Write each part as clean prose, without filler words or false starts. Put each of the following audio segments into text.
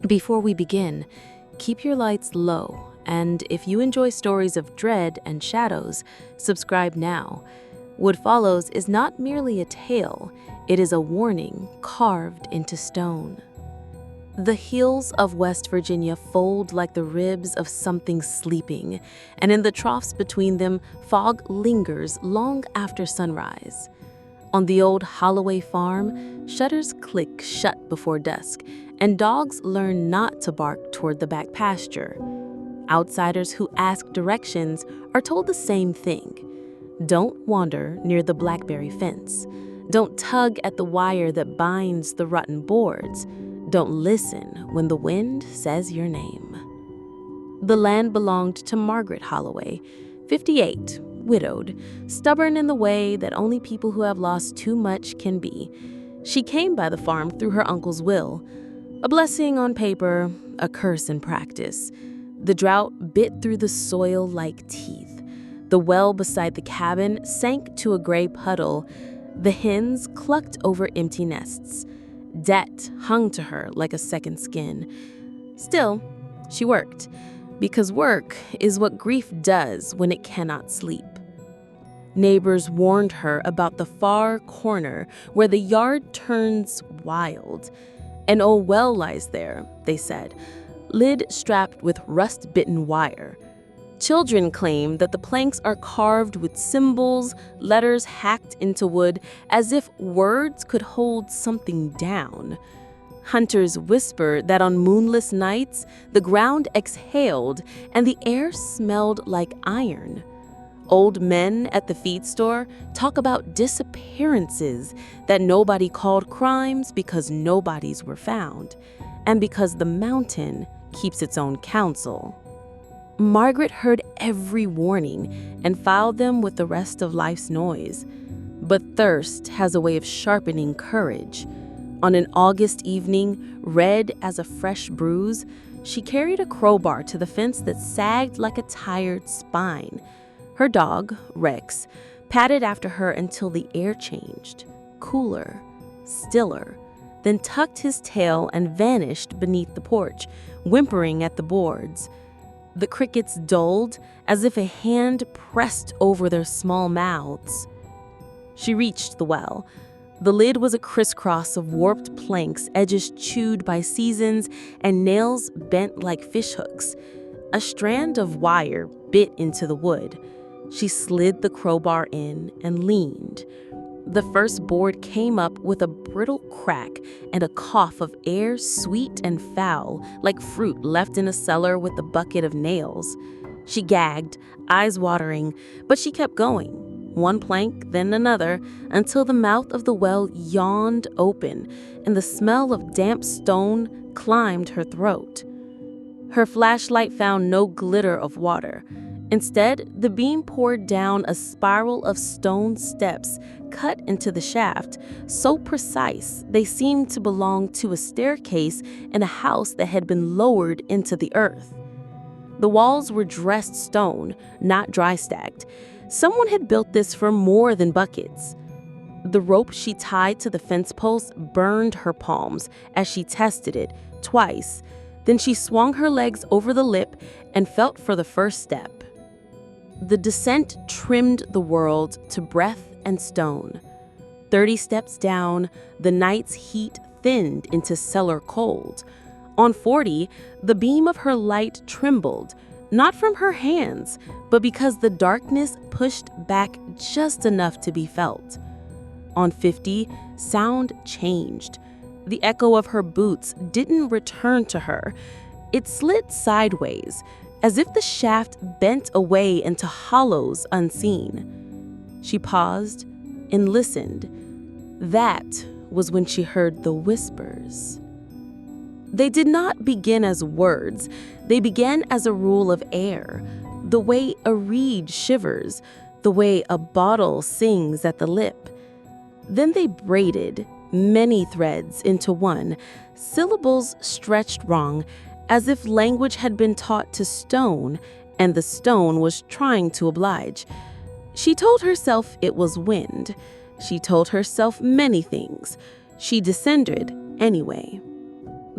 Before we begin, keep your lights low, and if you enjoy stories of dread and shadows, subscribe now. What follows is not merely a tale, it is a warning carved into stone. The hills of West Virginia fold like the ribs of something sleeping, and in the troughs between them, fog lingers long after sunrise. On the old Holloway farm, shutters click shut before dusk, and dogs learn not to bark toward the back pasture. Outsiders who ask directions are told the same thing. Don't wander near the blackberry fence. Don't tug at the wire that binds the rotten boards. Don't listen when the wind says your name. The land belonged to Margaret Holloway, 58, widowed, stubborn in the way that only people who have lost too much can be. She came by the farm through her uncle's will. A blessing on paper, a curse in practice. The drought bit through the soil like teeth. The well beside the cabin sank to a gray puddle. The hens clucked over empty nests. Debt hung to her like a second skin. Still, she worked, because work is what grief does when it cannot sleep. Neighbors warned her about the far corner where the yard turns wild. An old well lies there, they said, lid strapped with rust-bitten wire. Children claim that the planks are carved with symbols, letters hacked into wood, as if words could hold something down. Hunters whisper that on moonless nights, the ground exhaled and the air smelled like iron. Old men at the feed store talk about disappearances that nobody called crimes because nobodies were found, and because the mountain keeps its own counsel. Margaret heard every warning and filed them with the rest of life's noise. But thirst has a way of sharpening courage. On an August evening, red as a fresh bruise, she carried a crowbar to the fence that sagged like a tired spine. Her dog, Rex, padded after her until the air changed, cooler, stiller, then tucked his tail and vanished beneath the porch, whimpering at the boards. The crickets dulled as if a hand pressed over their small mouths. She reached the well. The lid was a crisscross of warped planks, edges chewed by seasons, and nails bent like fishhooks. A strand of wire bit into the wood. She slid the crowbar in and leaned. The first board came up with a brittle crack and a cough of air sweet and foul, like fruit left in a cellar with a bucket of nails. She gagged, eyes watering, but she kept going, one plank, then another, until the mouth of the well yawned open and the smell of damp stone climbed her throat. Her flashlight found no glitter of water. Instead, the beam poured down a spiral of stone steps cut into the shaft, so precise they seemed to belong to a staircase in a house that had been lowered into the earth. The walls were dressed stone, not dry stacked. Someone had built this for more than buckets. The rope she tied to the fence post burned her palms as she tested it twice. Then she swung her legs over the lip and felt for the first step. The descent trimmed the world to breath and stone. 30 steps down, the night's heat thinned into cellar cold. On 40, the beam of her light trembled, not from her hands, but because the darkness pushed back just enough to be felt. On 50, sound changed. The echo of her boots didn't return to her. It slid sideways, as if the shaft bent away into hollows unseen. She paused and listened. That was when she heard the whispers. They did not begin as words. They began as a rule of air, the way a reed shivers, the way a bottle sings at the lip. Then they braided many threads into one, syllables stretched wrong, as if language had been taught to stone, and the stone was trying to oblige. She told herself it was wind. She told herself many things. She descended anyway.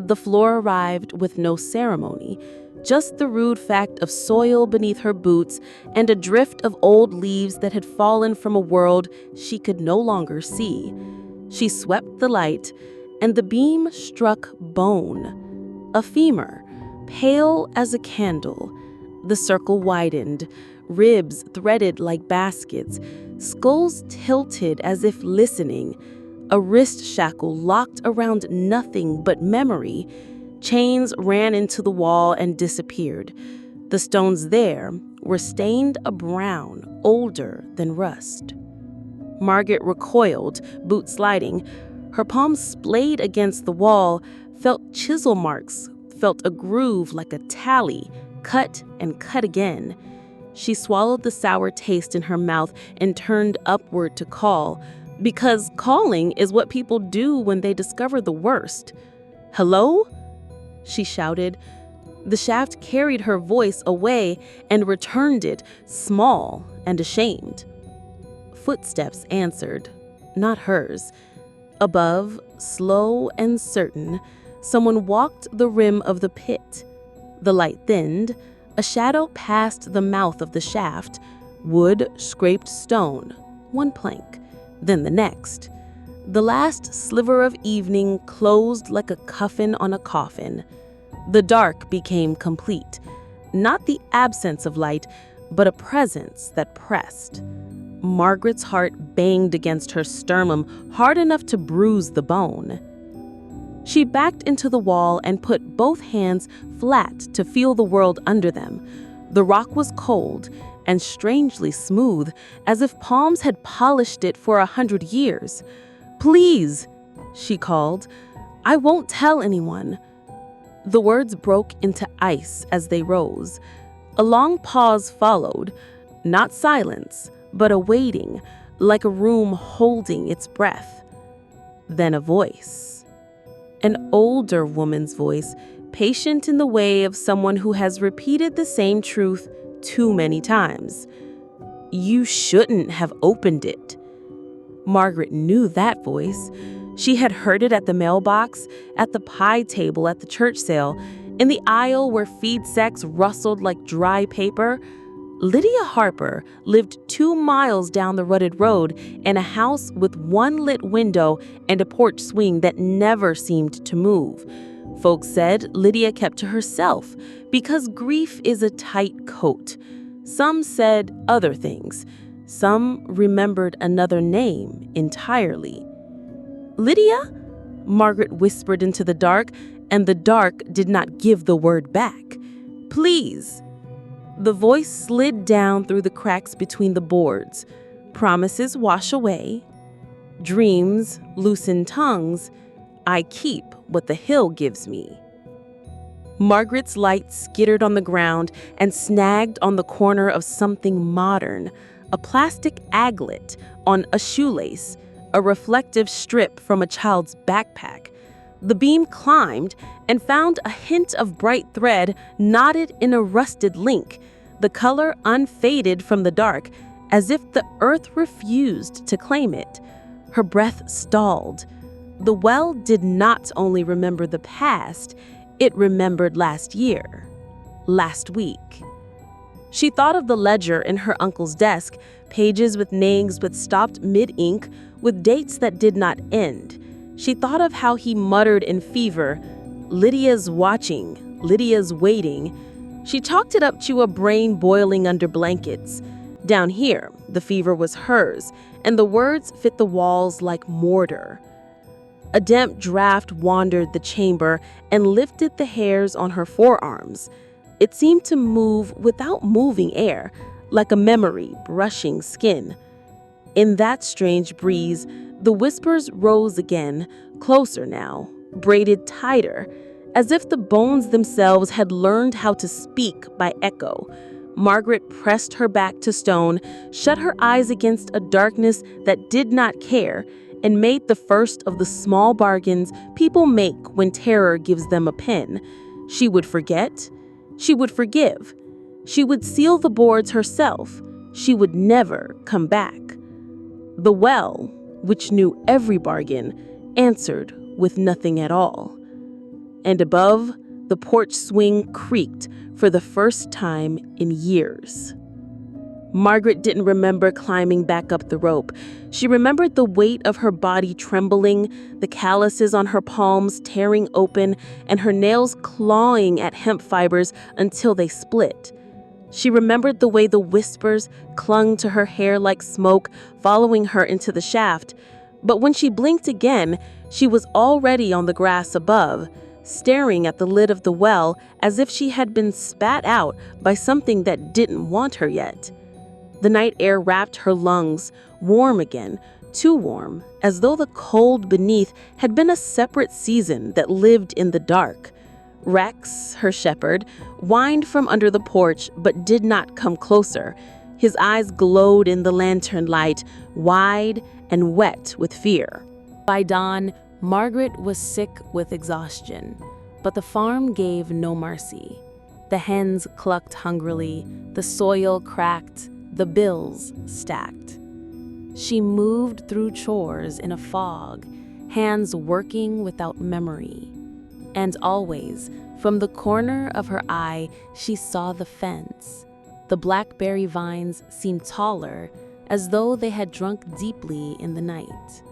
The floor arrived with no ceremony, just the rude fact of soil beneath her boots and a drift of old leaves that had fallen from a world she could no longer see. She swept the light, and the beam struck bone, a femur, pale as a candle. The circle widened, ribs threaded like baskets, skulls tilted as if listening, a wrist shackle locked around nothing but memory. Chains ran into the wall and disappeared. The stones there were stained a brown, older than rust. Margaret recoiled, boot sliding. Her palms splayed against the wall, felt chisel marks, felt a groove like a tally, cut and cut again. She swallowed the sour taste in her mouth and turned upward to call, because calling is what people do when they discover the worst. "Hello?" she shouted. The shaft carried her voice away and returned it, small and ashamed. Footsteps answered, not hers. Above, slow and certain, someone walked the rim of the pit. The light thinned. A shadow passed the mouth of the shaft. Wood scraped stone, one plank, then the next. The last sliver of evening closed like a coffin on a coffin. The dark became complete, not the absence of light, but a presence that pressed. Margaret's heart banged against her sternum hard enough to bruise the bone. She backed into the wall and put both hands flat to feel the world under them. The rock was cold and strangely smooth, as if palms had polished it for 100 years. "Please," she called, "I won't tell anyone." The words broke into ice as they rose. A long pause followed, not silence, but a waiting, like a room holding its breath. Then a voice. An older woman's voice, patient in the way of someone who has repeated the same truth too many times. "You shouldn't have opened it." Margaret knew that voice. She had heard it at the mailbox, at the pie table at the church sale, in the aisle where feed sacks rustled like dry paper. Lydia Harper lived 2 miles down the rutted road in a house with one lit window and a porch swing that never seemed to move. Folks said Lydia kept to herself because grief is a tight coat. Some said other things. Some remembered another name entirely. "Lydia?" Margaret whispered into the dark, and the dark did not give the word back. "Please." The voice slid down through the cracks between the boards. Promises wash away. Dreams loosen tongues. I keep what the hill gives me. Margaret's light skittered on the ground and snagged on the corner of something modern, a plastic aglet on a shoelace, a reflective strip from a child's backpack. The beam climbed and found a hint of bright thread knotted in a rusted link, the color unfaded from the dark, as if the earth refused to claim it. Her breath stalled. The well did not only remember the past, it remembered last year, last week. She thought of the ledger in her uncle's desk, pages with names that stopped mid-ink, with dates that did not end. She thought of how he muttered in fever, "Lydia's watching, Lydia's waiting." She chalked it up to a brain boiling under blankets. Down here, the fever was hers, and the words fit the walls like mortar. A damp draft wandered the chamber and lifted the hairs on her forearms. It seemed to move without moving air, like a memory brushing skin. In that strange breeze, the whispers rose again, closer now, braided tighter, as if the bones themselves had learned how to speak by echo. Margaret pressed her back to stone, shut her eyes against a darkness that did not care, and made the first of the small bargains people make when terror gives them a pen. She would forget. She would forgive. She would seal the boards herself. She would never come back. The well, which knew every bargain, answered with nothing at all. and above, the porch swing creaked for the first time in years. Margaret didn't remember climbing back up the rope. She remembered the weight of her body trembling, the calluses on her palms tearing open, and her nails clawing at hemp fibers until they split. She remembered the way the whispers clung to her hair like smoke, following her into the shaft. But when she blinked again, she was already on the grass above, staring at the lid of the well as if she had been spat out by something that didn't want her yet. The night air wrapped her lungs, warm again, too warm, as though the cold beneath had been a separate season that lived in the dark. Rex, her shepherd, whined from under the porch but did not come closer. His eyes glowed in the lantern light, wide and wet with fear. By dawn, Margaret was sick with exhaustion, but the farm gave no mercy. The hens clucked hungrily, the soil cracked, the bills stacked. She moved through chores in a fog, hands working without memory. And always, from the corner of her eye, she saw the fence. The blackberry vines seemed taller, as though they had drunk deeply in the night.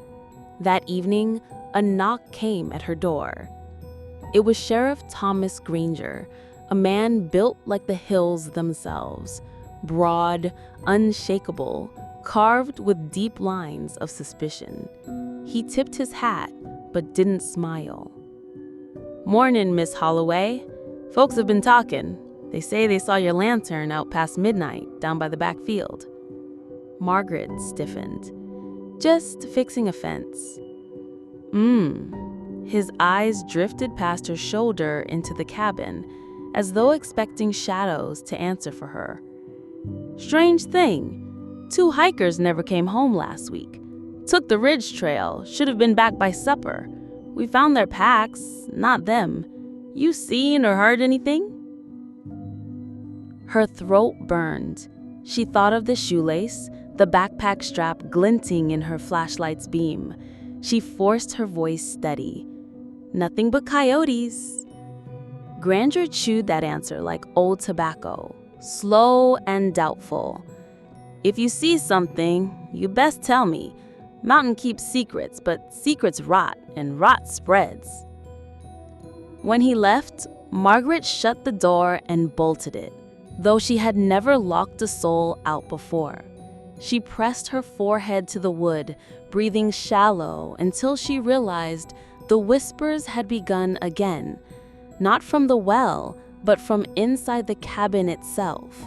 That evening, a knock came at her door. It was Sheriff Thomas Granger, a man built like the hills themselves, broad, unshakable, carved with deep lines of suspicion. He tipped his hat, but didn't smile. "Mornin', Miss Holloway. Folks have been talking. They say they saw your lantern out past midnight down by the back field." Margaret stiffened. "Just fixing a fence." His eyes drifted past her shoulder into the cabin, as though expecting shadows to answer for her. "Strange thing. 2 hikers never came home last week. Took the ridge trail, should have been back by supper. We found their packs, not them. You seen or heard anything?" Her throat burned. She thought of the shoelace, the backpack strap glinting in her flashlight's beam. She forced her voice steady. "Nothing but coyotes." Granger chewed that answer like old tobacco, slow and doubtful. "If you see something, you best tell me. Mountain keeps secrets, but secrets rot, and rot spreads." When he left, Margaret shut the door and bolted it, though she had never locked a soul out before. She pressed her forehead to the wood, breathing shallow until she realized the whispers had begun again, not from the well, but from inside the cabin itself.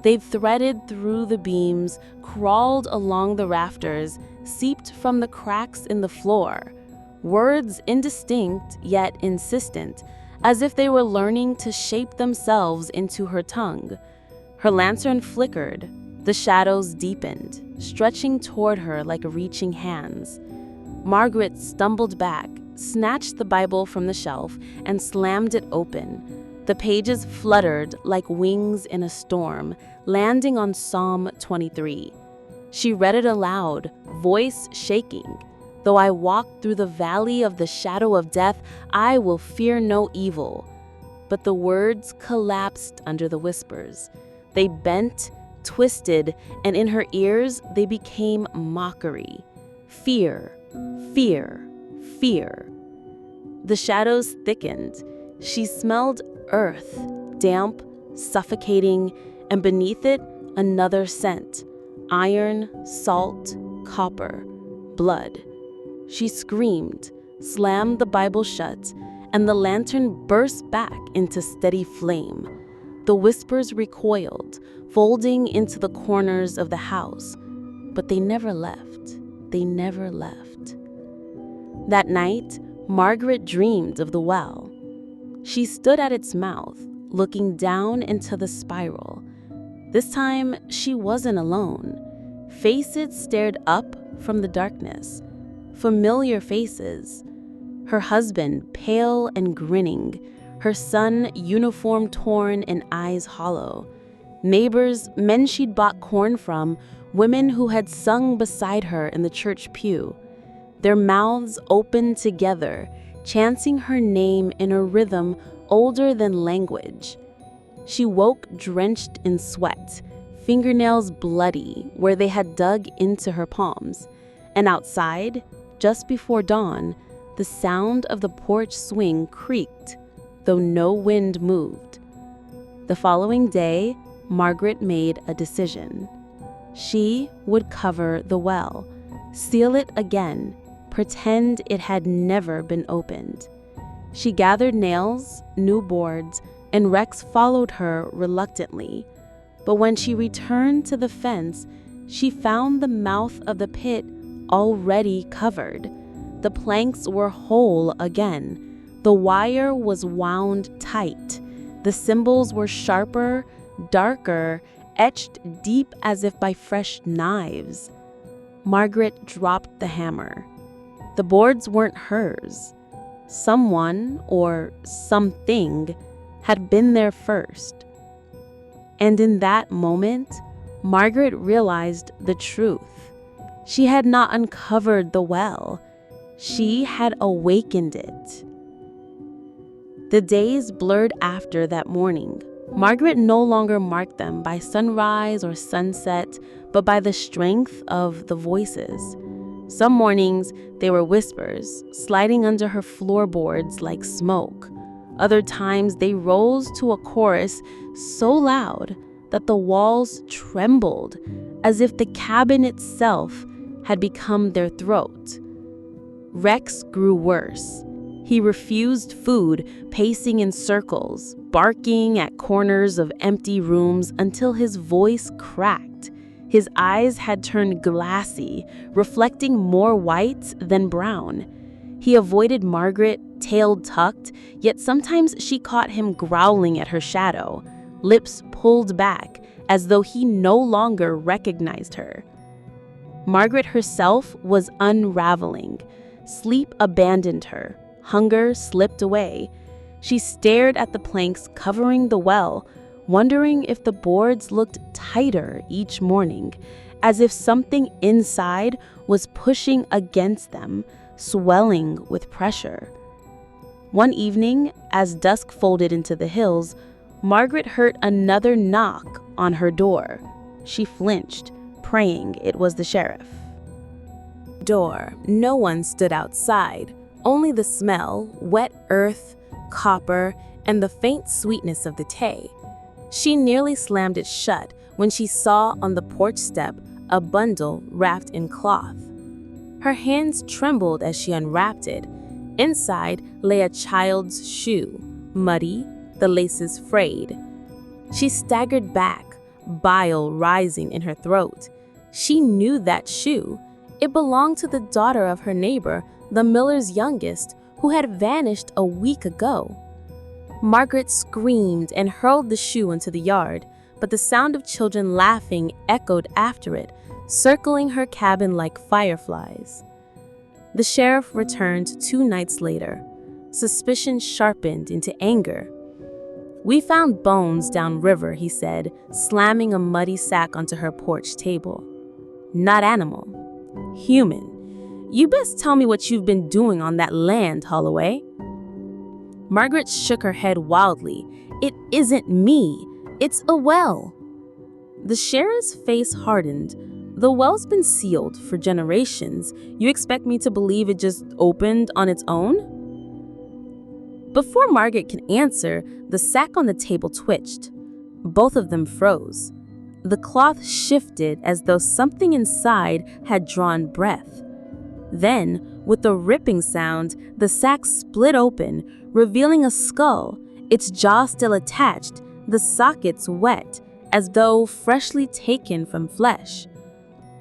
They'd threaded through the beams, crawled along the rafters, seeped from the cracks in the floor. Words indistinct yet insistent, as if they were learning to shape themselves into her tongue. Her lantern flickered. The shadows deepened, stretching toward her like reaching hands. Margaret stumbled back, snatched the Bible from the shelf, and slammed it open. The pages fluttered like wings in a storm, landing on Psalm 23. She read it aloud, voice shaking. "Though I walk through the valley of the shadow of death, I will fear no evil." But the words collapsed under the whispers. They bent, twisted, and in her ears they became mockery. Fear, fear, fear. The shadows thickened. She smelled earth, damp, suffocating, and beneath it, another scent. Iron, salt, copper, blood. She screamed, slammed the Bible shut, and the lantern burst back into steady flame. The whispers recoiled, folding into the corners of the house, but they never left. They never left. That night, Margaret dreamed of the well. She stood at its mouth, looking down into the spiral. This time, she wasn't alone. Faces stared up from the darkness. Familiar faces. Her husband, pale and grinning. Her son, uniform torn and eyes hollow. Neighbors, men she'd bought corn from, women who had sung beside her in the church pew. Their mouths opened together, chanting her name in a rhythm older than language. She woke drenched in sweat, fingernails bloody where they had dug into her palms. And outside, just before dawn, the sound of the porch swing creaked, though no wind moved. The following day, Margaret made a decision. She would cover the well, seal it again, pretend it had never been opened. She gathered nails, new boards, and Rex followed her reluctantly. But when she returned to the fence, she found the mouth of the pit already covered. The planks were whole again. The wire was wound tight. The symbols were sharper, darker, etched deep as if by fresh knives. Margaret dropped the hammer. The boards weren't hers. Someone, or something, had been there first. And in that moment, Margaret realized the truth. She had not uncovered the well. She had awakened it. The days blurred after that morning. Margaret no longer marked them by sunrise or sunset, but by the strength of the voices. Some mornings, they were whispers, sliding under her floorboards like smoke. Other times, they rose to a chorus so loud that the walls trembled, as if the cabin itself had become their throat. Rex grew worse. He refused food, pacing in circles, barking at corners of empty rooms until his voice cracked. His eyes had turned glassy, reflecting more white than brown. He avoided Margaret, tail tucked, yet sometimes she caught him growling at her shadow, lips pulled back, as though he no longer recognized her. Margaret herself was unraveling. Sleep abandoned her. Hunger slipped away. She stared at the planks covering the well, wondering if the boards looked tighter each morning, as if something inside was pushing against them, swelling with pressure. One evening, as dusk folded into the hills, Margaret heard another knock on her door. She flinched, praying it was the sheriff. Door. No one stood outside. Only the smell, wet earth, copper, and the faint sweetness of the tea. She nearly slammed it shut when she saw on the porch step a bundle wrapped in cloth. Her hands trembled as she unwrapped it. Inside lay a child's shoe, muddy, the laces frayed. She staggered back, bile rising in her throat. She knew that shoe. It belonged to the daughter of her neighbor, the miller's youngest, who had vanished a week ago. Margaret screamed and hurled the shoe into the yard, but the sound of children laughing echoed after it, circling her cabin like fireflies. The sheriff returned 2 nights later. Suspicion sharpened into anger. "We found bones downriver," he said, slamming a muddy sack onto her porch table. "Not animal. Human. You best tell me what you've been doing on that land, Holloway." Margaret shook her head wildly. "It isn't me. It's a well." The sheriff's face hardened. "The well's been sealed for generations. You expect me to believe it just opened on its own?" Before Margaret could answer, the sack on the table twitched. Both of them froze. The cloth shifted as though something inside had drawn breath. Then, with a ripping sound, the sack split open, revealing a skull, its jaw still attached, the sockets wet, as though freshly taken from flesh.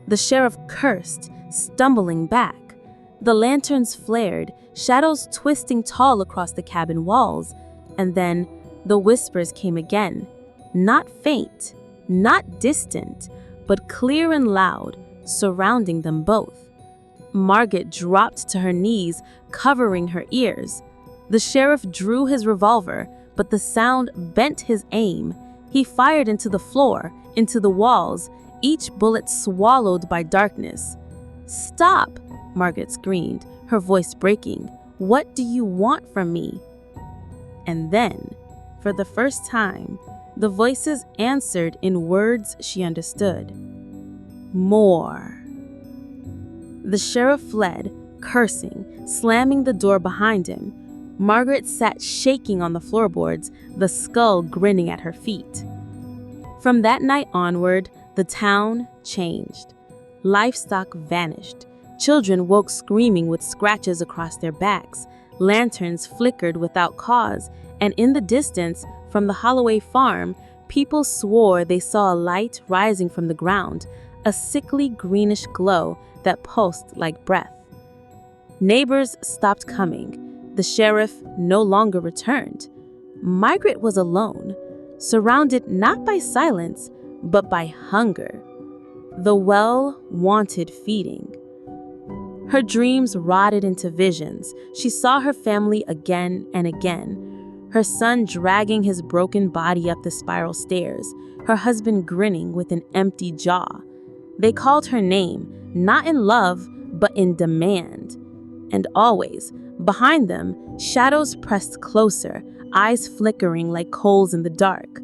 The sheriff cursed, stumbling back. The lanterns flared, shadows twisting tall across the cabin walls, and then the whispers came again, not faint, not distant, but clear and loud, surrounding them both. Margaret dropped to her knees, covering her ears. The sheriff drew his revolver, but the sound bent his aim. He fired into the floor, into the walls, each bullet swallowed by darkness. "Stop!" Margaret screamed, her voice breaking. What do you want from me?" And then, for the first time, the voices answered in words she understood. "More." The sheriff fled, cursing, slamming the door behind him. Margaret sat shaking on the floorboards, the skull grinning at her feet. From that night onward, the town changed. Livestock vanished. Children woke screaming with scratches across their backs. Lanterns flickered without cause, and in the distance, from the Holloway farm, people swore they saw a light rising from the ground, a sickly greenish glow that pulsed like breath. Neighbors stopped coming. The sheriff no longer returned. Margaret was alone, surrounded not by silence, but by hunger. The well wanted feeding. Her dreams rotted into visions. She saw her family again and again. Her son dragging his broken body up the spiral stairs, her husband grinning with an empty jaw. They called her name, not in love, but in demand. And always, behind them, shadows pressed closer, eyes flickering like coals in the dark.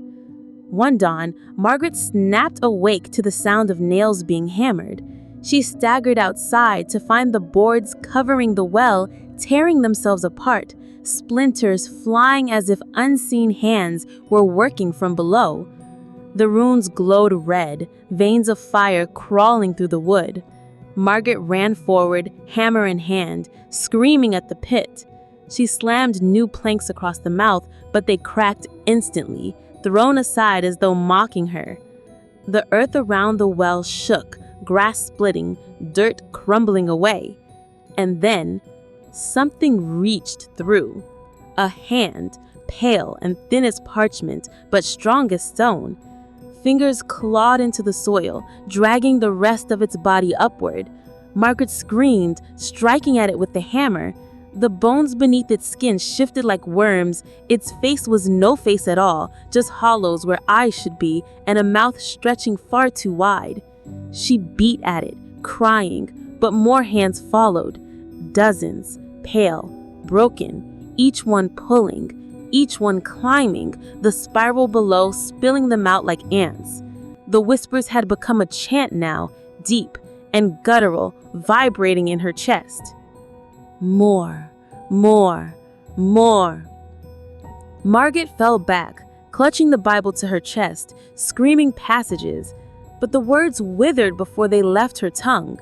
One dawn, Margaret snapped awake to the sound of nails being hammered. She staggered outside to find the boards covering the well tearing themselves apart, splinters flying as if unseen hands were working from below. The runes glowed red, veins of fire crawling through the wood. Margaret ran forward, hammer in hand, screaming at the pit. She slammed new planks across the mouth, but they cracked instantly, thrown aside as though mocking her. The earth around the well shook, grass splitting, dirt crumbling away. And then, something reached through. A hand, pale and thin as parchment, but strong as stone. Fingers clawed into the soil, dragging the rest of its body upward. Margaret screamed, striking at it with the hammer. The bones beneath its skin shifted like worms. Its face was no face at all, just hollows where eyes should be, and a mouth stretching far too wide. She beat at it, crying, but more hands followed. Dozens, pale, broken, each one pulling, each one climbing, the spiral below spilling them out like ants. The whispers had become a chant now, deep and guttural, vibrating in her chest. More, more, more. Margaret fell back, clutching the Bible to her chest, screaming passages, but the words withered before they left her tongue.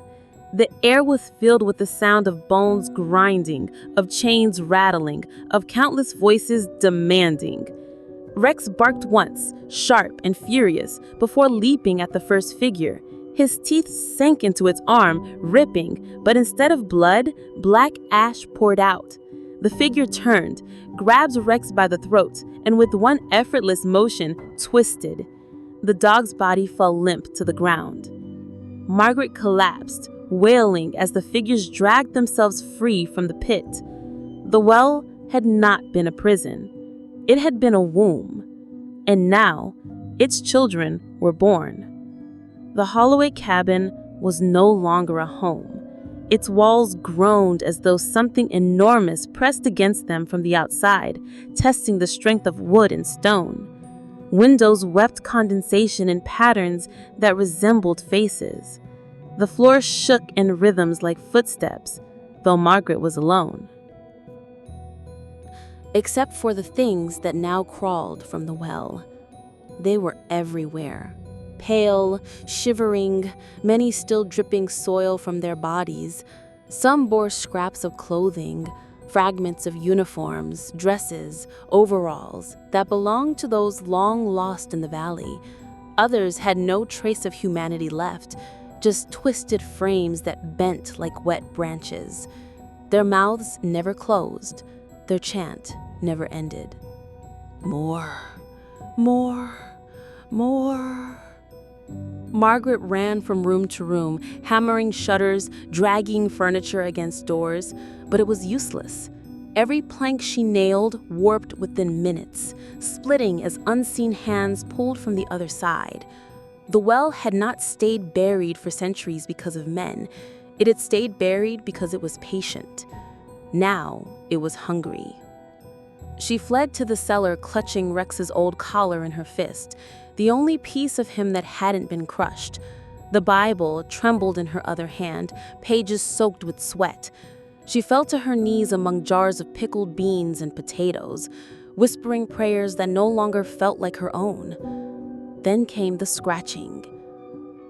The air was filled with the sound of bones grinding, of chains rattling, of countless voices demanding. Rex barked once, sharp and furious, before leaping at the first figure. His teeth sank into its arm, ripping, but instead of blood, black ash poured out. The figure turned, grabbed Rex by the throat, and with one effortless motion, twisted. The dog's body fell limp to the ground. Margaret collapsed, wailing as the figures dragged themselves free from the pit. The well had not been a prison. It had been a womb. And now, its children were born. The Holloway cabin was no longer a home. Its walls groaned as though something enormous pressed against them from the outside, testing the strength of wood and stone. Windows wept condensation in patterns that resembled faces. The floor shook in rhythms like footsteps, though Margaret was alone. Except for the things that now crawled from the well. They were everywhere. Pale, shivering, many still dripping soil from their bodies. Some bore scraps of clothing, fragments of uniforms, dresses, overalls that belonged to those long lost in the valley. Others had no trace of humanity left, just twisted frames that bent like wet branches. Their mouths never closed, their chant never ended. More, more, more. Margaret ran from room to room, hammering shutters, dragging furniture against doors, but it was useless. Every plank she nailed warped within minutes, splitting as unseen hands pulled from the other side. The well had not stayed buried for centuries because of men. It had stayed buried because it was patient. Now it was hungry. She fled to the cellar, clutching Rex's old collar in her fist, the only piece of him that hadn't been crushed. The Bible trembled in her other hand, pages soaked with sweat. She fell to her knees among jars of pickled beans and potatoes, whispering prayers that no longer felt like her own. Then came the scratching.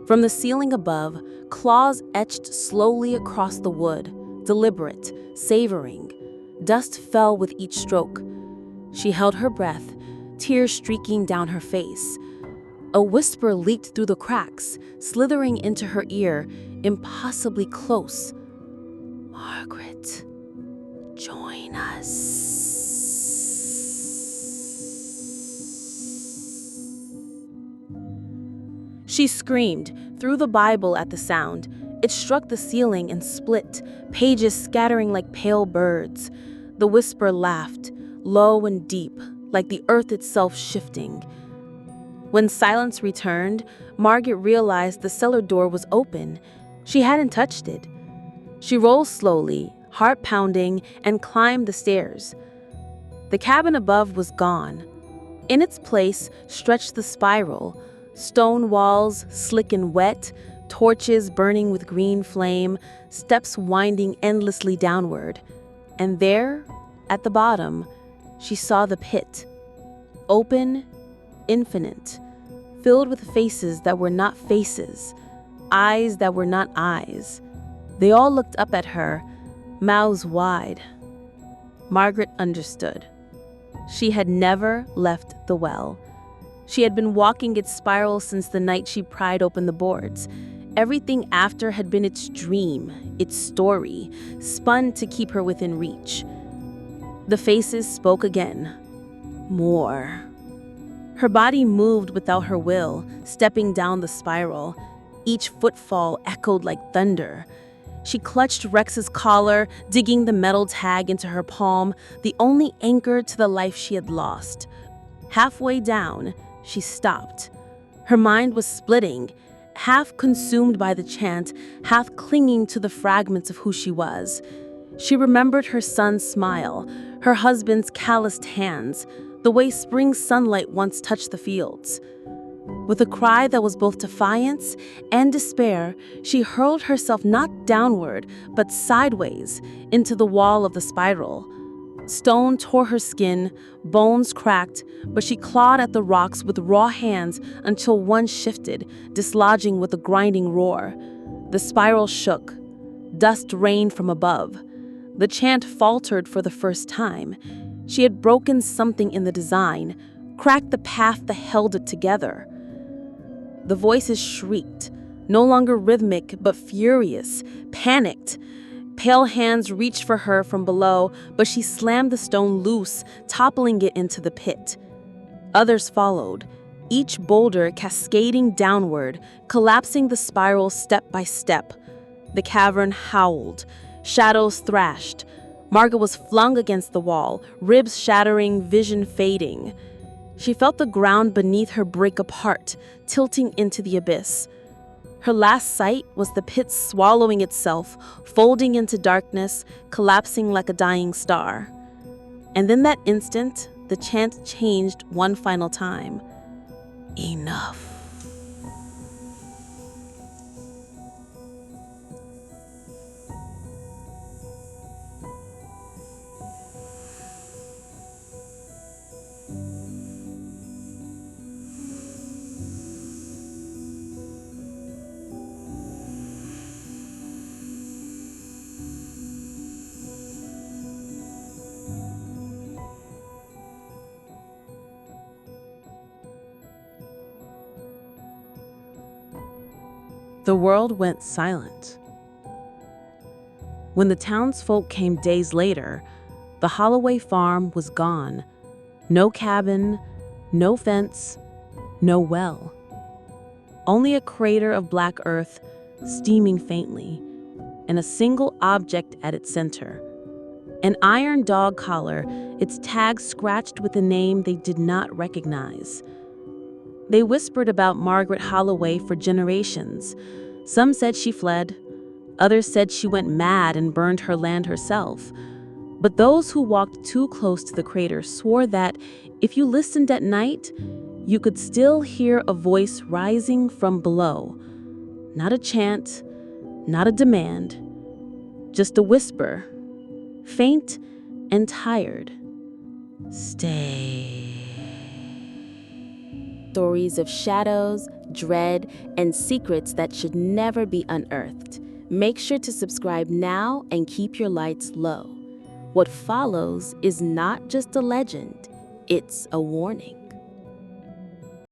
From the ceiling above, claws etched slowly across the wood, deliberate, savoring. Dust fell with each stroke. She held her breath, tears streaking down her face. A whisper leaked through the cracks, slithering into her ear, impossibly close. "Margaret, join us." She screamed, threw the Bible at the sound. It struck the ceiling and split, pages scattering like pale birds. The whisper laughed, low and deep, like the earth itself shifting. When silence returned, Margaret realized the cellar door was open. She hadn't touched it. She rolled slowly, heart pounding, and climbed the stairs. The cabin above was gone. In its place stretched the spiral, stone walls slick and wet, torches burning with green flame, steps winding endlessly downward. And there, at the bottom, she saw the pit. Open, infinite, filled with faces that were not faces, eyes that were not eyes. They all looked up at her, mouths wide. Margaret understood. She had never left the well. She had been walking its spiral since the night she pried open the boards. Everything after had been its dream, its story, spun to keep her within reach. The faces spoke again. More. Her body moved without her will, stepping down the spiral. Each footfall echoed like thunder. She clutched Rex's collar, digging the metal tag into her palm, the only anchor to the life she had lost. Halfway down, she stopped. Her mind was splitting, half consumed by the chant, half clinging to the fragments of who she was. She remembered her son's smile, her husband's calloused hands, the way spring sunlight once touched the fields. With a cry that was both defiance and despair, she hurled herself not downward, but sideways into the wall of the spiral. Stone tore her skin, bones cracked, but she clawed at the rocks with raw hands until one shifted, dislodging with a grinding roar. The spiral shook. Dust rained from above. The chant faltered for the first time. She had broken something in the design, cracked the path that held it together. The voices shrieked, no longer rhythmic but furious, panicked. Pale hands reached for her from below, but she slammed the stone loose, toppling it into the pit. Others followed, each boulder cascading downward, collapsing the spiral step by step. The cavern howled. Shadows thrashed. Margaret was flung against the wall, ribs shattering, vision fading. She felt the ground beneath her break apart, tilting into the abyss. Her last sight was the pit swallowing itself, folding into darkness, collapsing like a dying star. And in that instant, the chant changed one final time. Enough. The world went silent. When the townsfolk came days later, the Holloway farm was gone. No cabin, no fence, no well. Only a crater of black earth, steaming faintly, and a single object at its center. An iron dog collar, its tag scratched with a name they did not recognize. They whispered about Margaret Holloway for generations. Some said she fled. Others said she went mad and burned her land herself. But those who walked too close to the crater swore that if you listened at night, you could still hear a voice rising from below. Not a chant, not a demand, just a whisper, faint and tired. Stay. Stories of shadows, dread, and secrets that should never be unearthed. Make sure to subscribe now and keep your lights low. What follows is not just a legend, it's a warning.